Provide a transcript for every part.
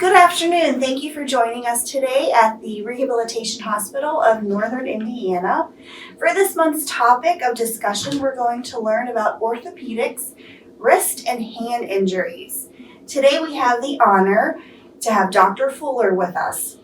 Good afternoon. Thank you for joining us today at the Rehabilitation Hospital of Northern Indiana. For this month's topic of discussion, we're going to learn about orthopedics, wrist and hand injuries. Today we have the honor to have Dr. Fuller with us.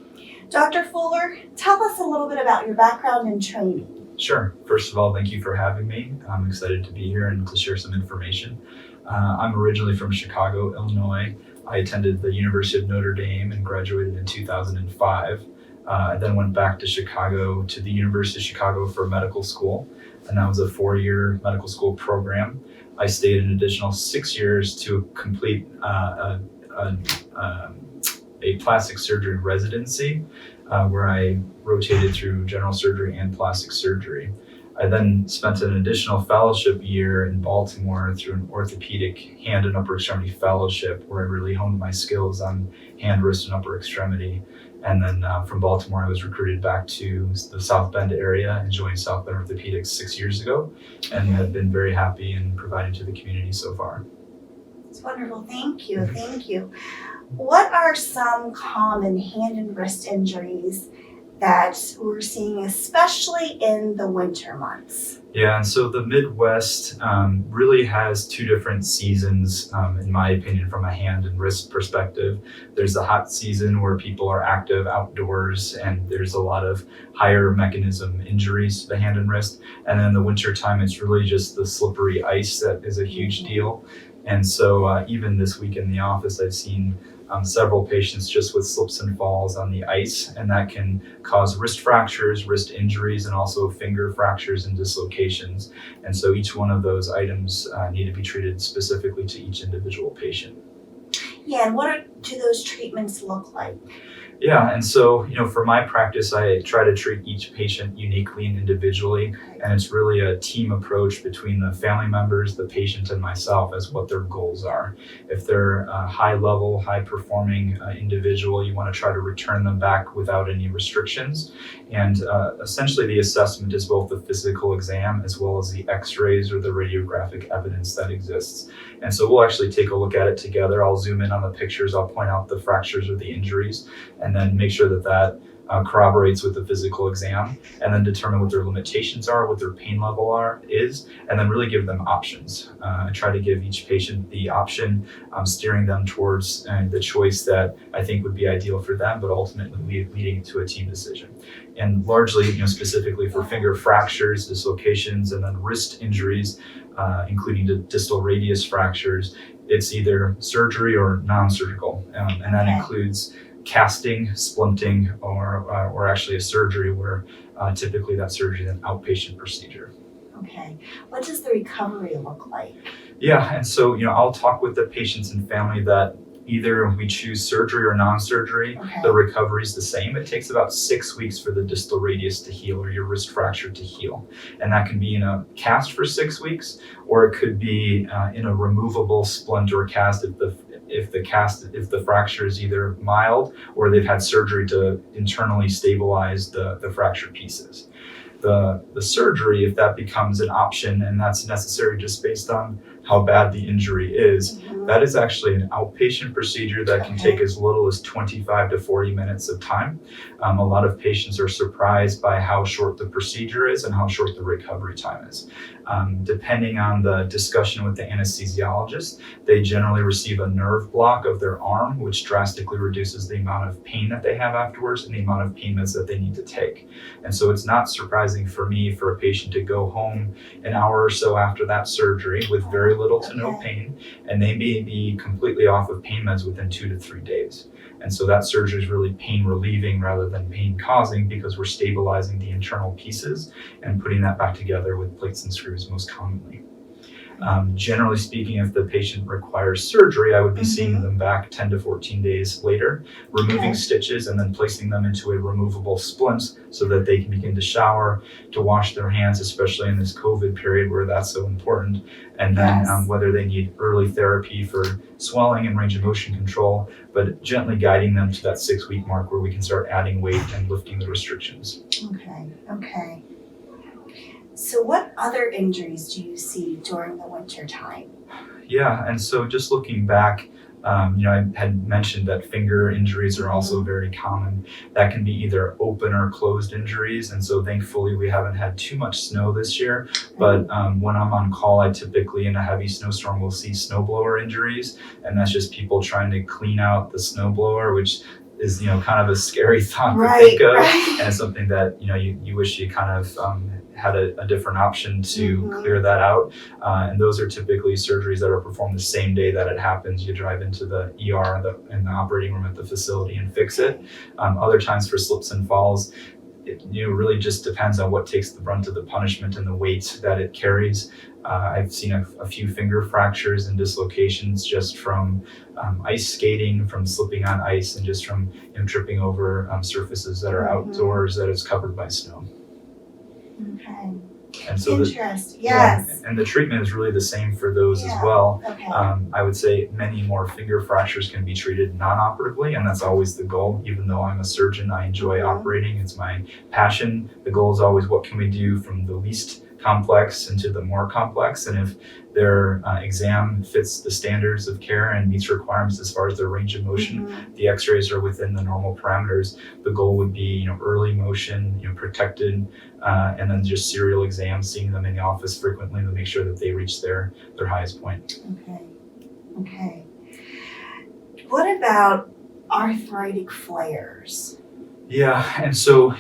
Dr. Fuller, tell us a little bit about your background and training. Sure. First of all, thank you for having me. I'm excited to be here and to share some information. I'm originally from Chicago, Illinois. I attended the University of Notre Dame and graduated in 2005. I then went back to Chicago to the University of Chicago for medical school, and that was a 4-year medical school program. I stayed an additional 6 years to complete a plastic surgery residency where I rotated through general surgery and plastic surgery. I then spent an additional fellowship year in Baltimore through an orthopedic hand and upper extremity fellowship where I really honed my skills on hand, wrist, and upper extremity. And then from Baltimore, I was recruited back to the South Bend area and joined South Bend Orthopedics 6 years ago, and have been very happy in providing to the community so far. It's wonderful. Thank you. Thank you. What are some common hand and wrist injuries that we're seeing, especially in the winter months? Yeah, and so the Midwest really has two different seasons, in my opinion, from a hand and wrist perspective. There's the hot season where people are active outdoors and there's a lot of higher mechanism injuries to the hand and wrist. And then in the winter time, it's really just the slippery ice that is a huge deal. And so even this week in the office, I've seen several patients just with slips and falls on the ice, and that can cause wrist fractures, wrist injuries, and also finger fractures and dislocations. And so each one of those items need to be treated specifically to each individual patient. Yeah, and what do those treatments look like? Yeah, and so, for my practice, I try to treat each patient uniquely and individually, and it's really a team approach between the family members, the patient, and myself as what their goals are. If they're a high-level, high-performing individual, you want to try to return them back without any restrictions, and essentially the assessment is both the physical exam as well as the x-rays or the radiographic evidence that exists. And so we'll actually take a look at it together. I'll zoom in on the pictures, I'll point out the fractures or the injuries, and then make sure that corroborates with the physical exam, and then determine what their limitations are, what their pain level is, and then really give them options. I try to give each patient the option, steering them towards the choice that I think would be ideal for them, but ultimately leading to a team decision. And largely, specifically for finger fractures, dislocations, and then wrist injuries, including the distal radius fractures, it's either surgery or non-surgical, and that includes casting, splinting, or actually a surgery where typically that surgery is an outpatient procedure. Okay. What does the recovery look like? Yeah, and so I'll talk with the patients and family that either we choose surgery or non-surgery. Okay. The recovery is the same. It takes about 6 weeks for the distal radius to heal or your wrist fracture to heal. And that can be in a cast for 6 weeks, or it could be in a removable splint or cast if the fracture is either mild or they've had surgery to internally stabilize the fractured pieces. The surgery, if that becomes an option and that's necessary just based on how bad the injury is, that is actually an outpatient procedure that can take as little as 25 to 40 minutes of time. A lot of patients are surprised by how short the procedure is and how short the recovery time is. Depending on the discussion with the anesthesiologist, they generally receive a nerve block of their arm, which drastically reduces the amount of pain that they have afterwards and the amount of pain meds that they need to take. And so it's not surprising for me for a patient to go home an hour or so after that surgery with very little to no pain, and they may be completely off of pain meds within 2 to 3 days. And so that surgery is really pain relieving rather than pain causing, because we're stabilizing the internal pieces and putting that back together with plates and screws most commonly. Generally speaking, if the patient requires surgery, I would be seeing them back 10 to 14 days later, removing stitches and then placing them into a removable splint so that they can begin to shower, to wash their hands, especially in this COVID period where that's so important. And then whether they need early therapy for swelling and range of motion control, but gently guiding them to that 6-week mark where we can start adding weight and lifting the restrictions. Okay. So what other injuries do you see during the winter time? Yeah, and so just looking back, I had mentioned that finger injuries are also very common. That can be either open or closed injuries. And so thankfully we haven't had too much snow this year. But when I'm on call, I typically in a heavy snowstorm will see snowblower injuries. And that's just people trying to clean out the snowblower, which is, kind of a scary thought to think of. And it's something that, you wish you kind of had a different option to clear that out. And those are typically surgeries that are performed the same day that it happens. You drive into the ER in the operating room at the facility and fix it. Other times for slips and falls, it really just depends on what takes the brunt of the punishment and the weight that it carries. I've seen a few finger fractures and dislocations just from ice skating, from slipping on ice, and just from tripping over surfaces that are outdoors that is covered by snow. Okay. And so Interest. Yes. And the treatment is really the same for those as well. Okay. I would say many more finger fractures can be treated non-operatively, and that's always the goal. Even though I'm a surgeon, I enjoy operating. It's my passion. The goal is always what can we do from the least complex into the more complex, and if their exam fits the standards of care and meets requirements as far as their range of motion, the x-rays are within the normal parameters, the goal would be early motion, protected, and then just serial exams, seeing them in the office frequently to make sure that they reach their highest point. Okay. What about arthritic flares? Yeah, and so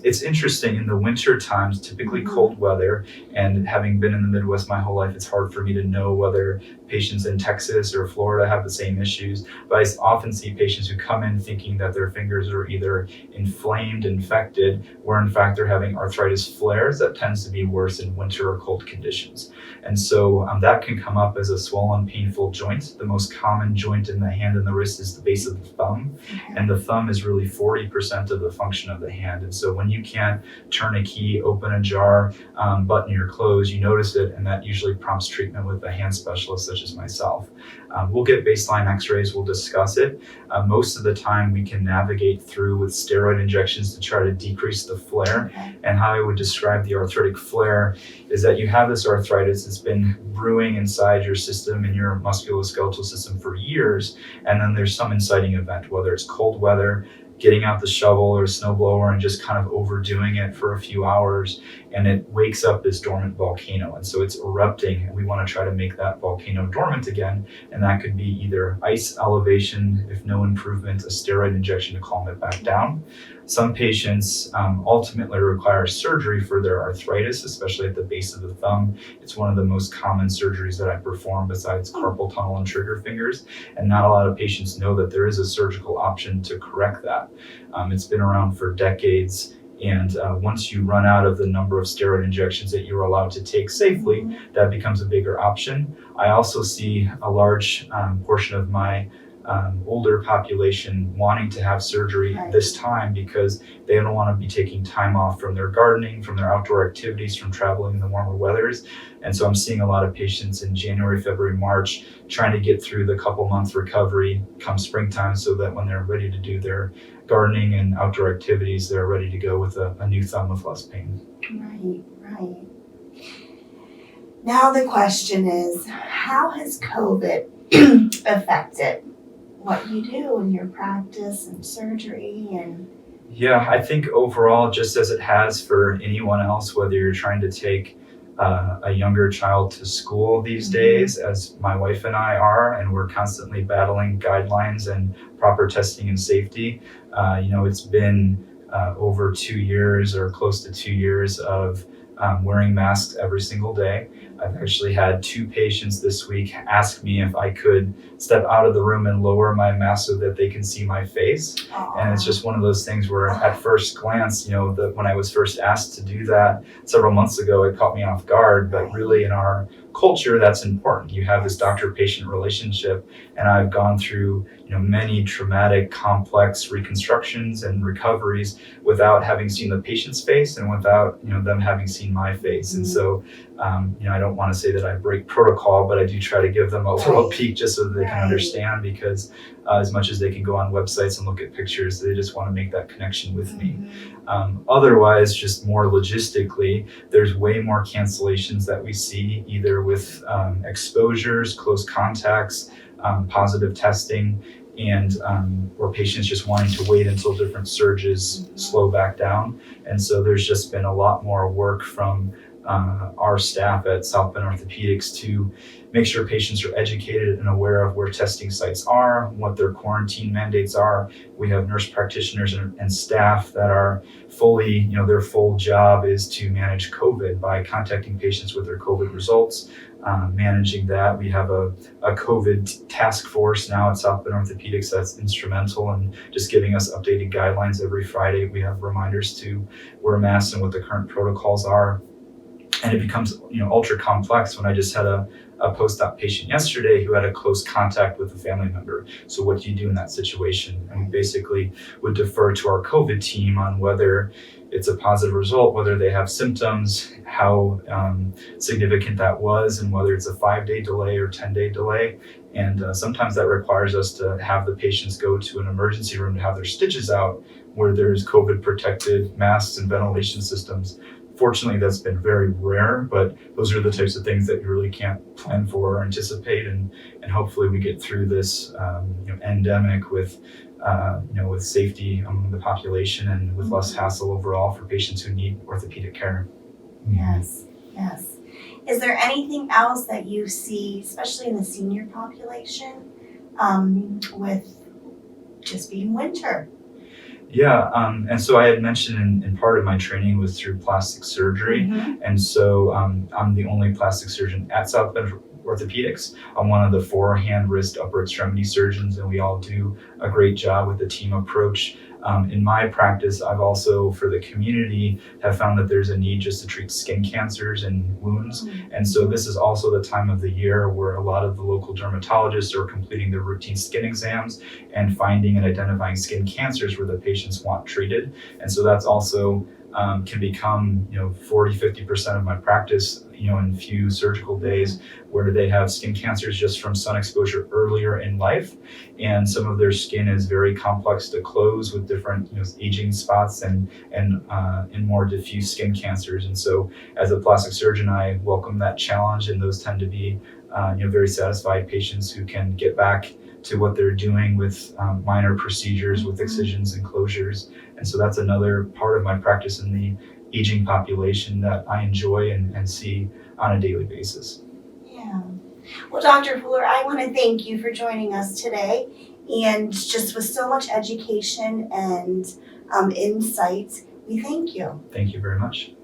it's interesting in the winter times, typically cold weather, and having been in the Midwest my whole life, it's hard for me to know whether patients in Texas or Florida have the same issues, but I often see patients who come in thinking that their fingers are either inflamed, infected, where in fact they're having arthritis flares that tends to be worse in winter or cold conditions. And so that can come up as a swollen, painful joint. The most common joint in the hand and the wrist is the base of the thumb, and the thumb is really 40% of the function of the hand. And so when you can't turn a key, open a jar, button your clothes, you notice it, and that usually prompts treatment with a hand specialist such as myself. We'll get baseline x-rays, we'll discuss it. Most of the time we can navigate through with steroid injections to try to decrease the flare. And how I would describe the arthritic flare is that you have this arthritis that's been brewing inside your system and your musculoskeletal system for years, and then there's some inciting event, whether it's cold weather, getting out the shovel or snowblower and just kind of overdoing it for a few hours, and it wakes up this dormant volcano. And so it's erupting, and we want to try to make that volcano dormant again. And that could be either ice elevation, if no improvement, a steroid injection to calm it back down. Some patients ultimately require surgery for their arthritis, especially at the base of the thumb. It's one of the most common surgeries that I perform besides carpal tunnel and trigger fingers. And not a lot of patients know that there is a surgical option to correct that. It's been around for decades. And once you run out of the number of steroid injections that you're allowed to take safely, that becomes a bigger option. I also see a large portion of my older population wanting to have surgery this time because they don't want to be taking time off from their gardening, from their outdoor activities, from traveling in the warmer weathers. And so I'm seeing a lot of patients in January, February, March trying to get through the couple month recovery come springtime so that when they're ready to do their gardening and outdoor activities, they're ready to go with a new thumb with less pain. Right. Now the question is, how has COVID affected what you do in your practice and surgery and? Yeah, I think overall, just as it has for anyone else, whether you're trying to take a younger child to school these days, as my wife and I are, and we're constantly battling guidelines and proper testing and safety. It's been over 2 years or close to 2 years of wearing masks every single day. I've actually had 2 patients this week ask me if I could step out of the room and lower my mask so that they can see my face. And it's just one of those things where at first glance, when I was first asked to do that several months ago, it caught me off guard, but really in our culture, that's important. You have this doctor-patient relationship, and I've gone through many traumatic, complex reconstructions and recoveries without having seen the patient's face and without them having seen my face. And so I don't want to say that I break protocol, but I do try to give them a little peek just so that they can understand, because as much as they can go on websites and look at pictures, they just want to make that connection with me. Otherwise, just more logistically, there's way more cancellations that we see either with exposures, close contacts, positive testing, and or patients just wanting to wait until different surges slow back down. And so there's just been a lot more work from our staff at South Bend Orthopedics to make sure patients are educated and aware of where testing sites are, what their quarantine mandates are. We have nurse practitioners and staff that are fully, their full job is to manage COVID by contacting patients with their COVID results, managing that. We have a COVID task force now at South Bend Orthopedics that's instrumental in just giving us updated guidelines every Friday. We have reminders to wear masks and what the current protocols are. And it becomes, ultra complex when I just had a post-op patient yesterday who had a close contact with a family member. So what do you do in that situation? And we basically would defer to our COVID team on whether it's a positive result, whether they have symptoms, how significant that was, and whether it's a 5-day delay or 10-day delay. And sometimes that requires us to have the patients go to an emergency room to have their stitches out where there's COVID-protected masks and ventilation systems. Fortunately, that's been very rare, but those are the types of things that you really can't plan for or anticipate, and hopefully we get through this endemic with with safety among the population and with less hassle overall for patients who need orthopedic care. Yes. Is there anything else that you see, especially in the senior population, with just being winter? Yeah, and so I had mentioned in part of my training was through plastic surgery, and so I'm the only plastic surgeon at South Bend Orthopedics. I'm one of the 4 hand, wrist, upper extremity surgeons, and we all do a great job with the team approach. In my practice, I've also, for the community, have found that there's a need just to treat skin cancers and wounds. And so this is also the time of the year where a lot of the local dermatologists are completing their routine skin exams and finding and identifying skin cancers where the patients want treated. And so that's also can become 40-50% of my practice in few surgical days, where they have skin cancers just from sun exposure earlier in life, and some of their skin is very complex to close with different aging spots and more diffuse skin cancers. And so as a plastic surgeon, I welcome that challenge, and those tend to be very satisfied patients who can get back to what they're doing with minor procedures with excisions and closures. And so that's another part of my practice in the aging population that I enjoy and see on a daily basis. Yeah. Well, Dr. Fuller, I want to thank you for joining us today, and just with so much education and insights, we thank you. Thank you very much.